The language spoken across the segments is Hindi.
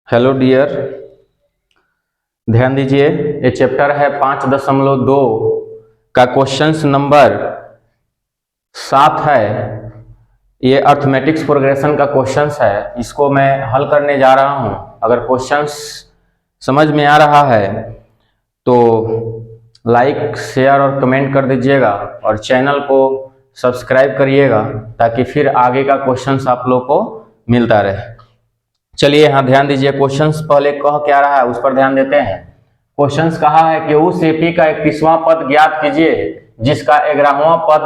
हेलो डियर, ध्यान दीजिए। ये चैप्टर है 5.2 का क्वेश्चंस नंबर 7 है। ये अर्थमेटिक्स प्रोग्रेशन का क्वेश्चंस है। इसको मैं हल करने जा रहा हूँ। अगर क्वेश्चंस समझ में आ रहा है तो लाइक, शेयर और कमेंट कर दीजिएगा और चैनल को सब्सक्राइब करिएगा ताकि फिर आगे का क्वेश्चंस आप लोग को मिलता रहे। चलिए यहाँ ध्यान दीजिए। क्वेश्चंस पहले कह क्या रहा है उस पर ध्यान देते हैं। क्वेश्चंस कहा है कि उस एपी का 31वां पद ज्ञात कीजिए जिसका 11वां पद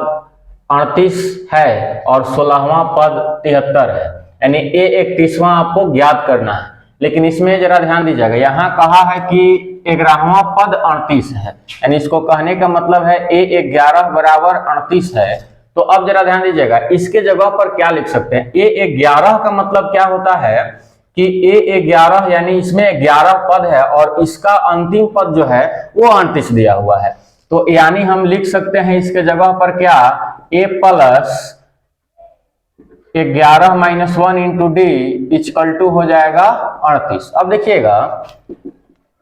38 है और 16वां पद 73 है। यानी ये 31वां आपको ज्ञात करना है। लेकिन इसमें जरा ध्यान दीजिएगा, यहाँ कहा है कि 11वां पद 38 है, यानी इसको कहने का मतलब है A11 बराबर 38 है। तो अब जरा ध्यान दीजिएगा, इसके जगह पर क्या लिख सकते हैं। A11 का मतलब क्या होता है कि A11 यानी इसमें 11 पद है और इसका अंतिम पद जो है वो 38 दिया हुआ है। तो यानी हम लिख सकते हैं इसके जगह पर क्या, A plus 11 minus 1 into d equal to हो जाएगा 38। अब देखिएगा,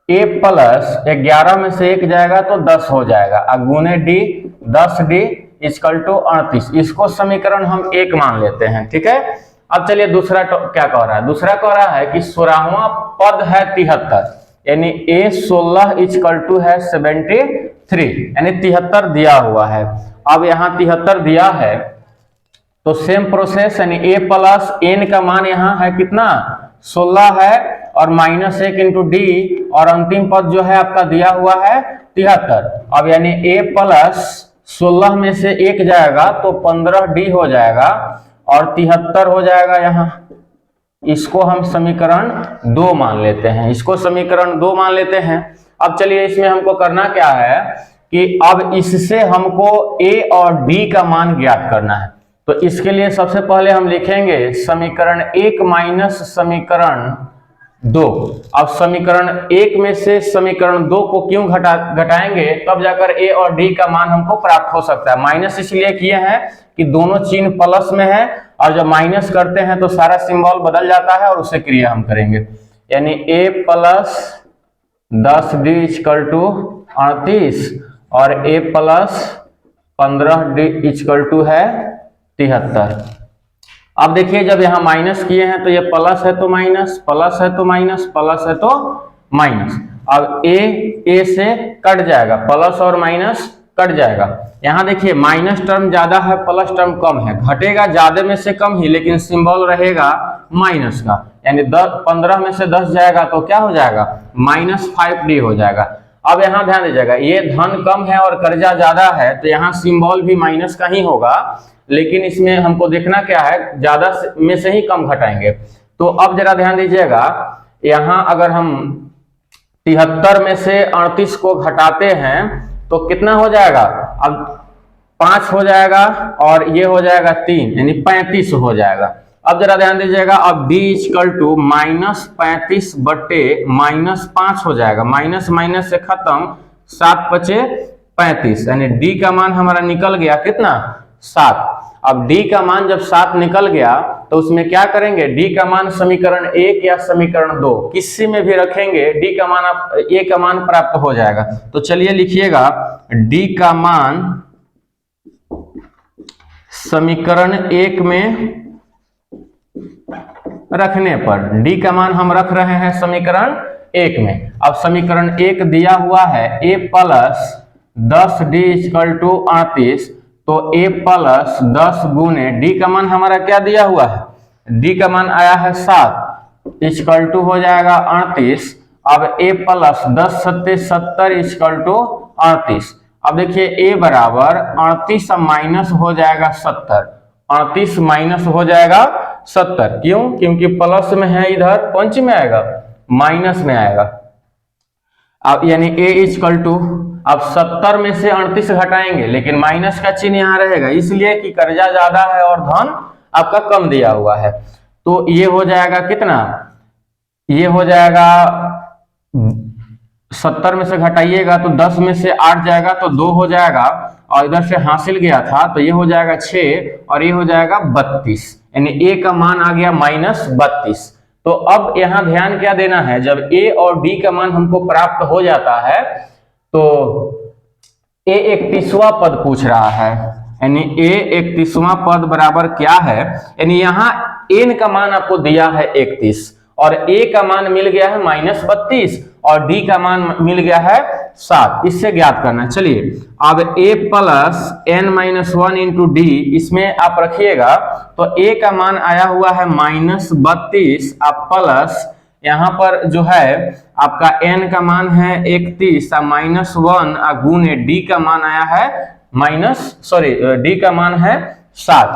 A प्लस 11 में से 1 जाएगा तो 10 हो जाएगा, गुने डी 10D इक्वल टू 38। इसको समीकरण हम 1 मान लेते हैं, ठीक है। अब चलिए दूसरा क्या कह रहा है। दूसरा कह रहा है कि 16वां पद है 73, यानी A16 इक्वल टू है 73, यानी 73 दिया हुआ है। अब यहाँ 73 दिया है तो सेम प्रोसेस, यानी A प्लस n का मान यहाँ है कितना, 16 है और माइनस 1 इंटू डी और अंतिम पद जो है आपका दिया हुआ है 73। अब यानी A प्लस 16 में से 1 जाएगा तो 15D हो जाएगा और 73 हो जाएगा यहाँ। इसको हम समीकरण 2 मान लेते हैं। इसको समीकरण 2 मान लेते हैं। अब चलिए इसमें हमको करना क्या है कि अब इससे हमको A और D का मान ज्ञात करना है। तो इसके लिए सबसे पहले हम लिखेंगे समीकरण 1 माइनस समीकरण 2। अब समीकरण 1 में से समीकरण 2 को क्यों घटाएंगे, तब जाकर A और D का मान हमको प्राप्त हो सकता है। माइनस इसलिए किए हैं कि दोनों चिन्ह प्लस में है और जब माइनस करते हैं तो सारा सिंबल बदल जाता है और उससे क्रिया हम करेंगे। यानी A plus 10D equal to 38 और A plus 15D equal to है 73। अब देखिए, जब यहाँ माइनस किए हैं तो ये प्लस है तो माइनस, प्लस है तो माइनस, प्लस है तो माइनस। अब ए से कट जाएगा, प्लस और माइनस कट जाएगा। यहाँ देखिए माइनस टर्म ज्यादा है, प्लस टर्म कम है, घटेगा ज्यादा में से कम ही, लेकिन सिंबल रहेगा माइनस का। यानी 15 में से 10 जाएगा तो क्या हो जाएगा, -5D हो जाएगा। अब यहाँ ध्यान दीजिएगा, ये धन कम है और कर्जा ज्यादा है तो यहाँ सिंबल भी माइनस का ही होगा, लेकिन इसमें हमको देखना क्या है, ज्यादा में से ही कम घटाएंगे। तो अब जरा ध्यान दीजिएगा, यहाँ अगर हम 73 में से 38 को घटाते हैं तो कितना हो जाएगा, अब 5 हो जाएगा और ये हो जाएगा 3, यानी 35 हो जाएगा। अब जरा ध्यान दीजिएगा, अब D इक्वल टू -35 बटे -5 हो जाएगा। माइनस माइनस से खत्म, 7 बचे 35, यानी D का मान हमारा निकल गया कितना, 7। अब D का मान जब 7 निकल गया तो उसमें क्या करेंगे, D का मान समीकरण 1 या समीकरण 2 किसी में भी रखेंगे, D का मान A का मान प्राप्त हो जाएगा। तो चलिए लिखिएगा, D का मान समीकरण 1 में रखने पर, D का मान हम रख रहे हैं समीकरण 1 में। अब समीकरण 1 दिया हुआ है A plus 10D equal to 38, तो A प्लस 10 गुने D का मान हमारा क्या दिया हुआ है, D का मान आया है 7 इक्वल टू हो जाएगा 38। अब A प्लस 10 सत्ते 70 इक्वल टू 38। अब देखिए A बराबर 38 माइनस हो जाएगा 70, 38 माइनस हो जाएगा 70। क्यों, क्योंकि प्लस में है, इधर कौन सी में आएगा, माइनस में आएगा। अब यानी A इक्वल टू, अब 70 में से 38 घटाएंगे लेकिन माइनस का चिन्ह यहाँ रहेगा, इसलिए कि कर्जा ज्यादा है और धन आपका कम दिया हुआ है। तो ये हो जाएगा कितना, ये हो जाएगा 70 में से घटाइएगा तो 10 में से 8 जाएगा तो 2 हो जाएगा, और इधर से हासिल गया था तो ये हो जाएगा 6 और ये हो जाएगा 32, यानी A का मान आ गया -32। तो अब यहाँ ध्यान क्या देना है, जब a और d का मान हमको प्राप्त हो जाता है तो a 31वां पद पूछ रहा है, यानी a 31वां पद बराबर क्या है, यानी यहाँ n का मान आपको दिया है 31 और a का मान मिल गया है -32 और d का मान मिल गया है 7, इससे ज्ञात करना है। चलिए अब a plus n-1 into D इसमें आप रखिएगा तो a का मान आया हुआ है -32, आप प्लस यहाँ पर जो है आपका n का मान है 31 -1 गुने d का मान आया है d का मान है 7।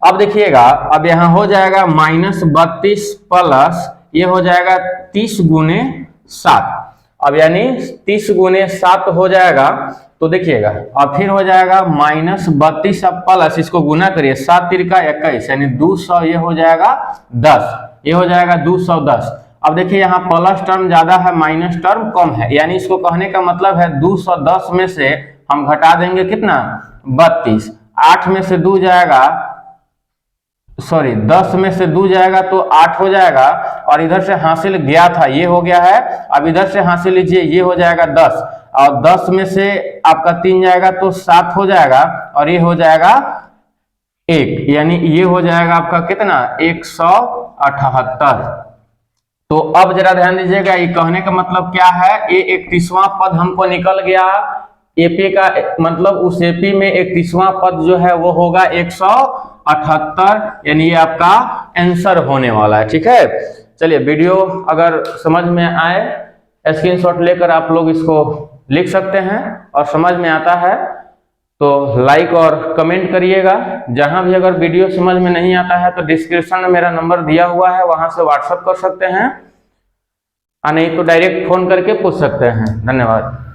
अब देखिएगा अब यहाँ हो जाएगा -32 प्लस ये हो जाएगा 30 गुने 7, अब यानी 30 गुने 7 हो जाएगा तो देखिएगा अब फिर हो जाएगा -32 अब प्लस इसको गुना करिए 7 तिरका 21 यानी 200, ये हो जाएगा 10, ये हो जाएगा 210। अब देखिए यहाँ प्लस टर्म ज्यादा है माइनस टर्म कम है, यानी इसको कहने का मतलब है 210 में से हम घटा देंगे कितना 32, 8 में से 2 जाएगा 10 में से 2 जाएगा तो 8 हो जाएगा और इधर से हासिल गया था ये हो गया है, अब इधर से हासिल लीजिए ये हो जाएगा 10 और 10 में से आपका 3 जाएगा तो 7 हो जाएगा और ये हो जाएगा 1, यानी ये हो जाएगा आपका कितना 178। तो अब जरा ध्यान दीजिएगा ये कहने का मतलब क्या है, ये 31वां पद हमको निकल गया, एपी का मतलब उस एपी में 31वां पद जो है वो होगा 178, यानी ये आपका आंसर होने वाला है। ठीक है, चलिए वीडियो अगर समझ में आए स्क्रीनशॉट लेकर आप लोग इसको लिख सकते हैं और समझ में आता है तो लाइक और कमेंट करिएगा। जहां भी अगर वीडियो समझ में नहीं आता है तो डिस्क्रिप्शन में मेरा नंबर दिया हुआ है, वहां से व्हाट्सएप कर सकते हैं, नहीं तो डायरेक्ट फोन करके पूछ सकते हैं। धन्यवाद।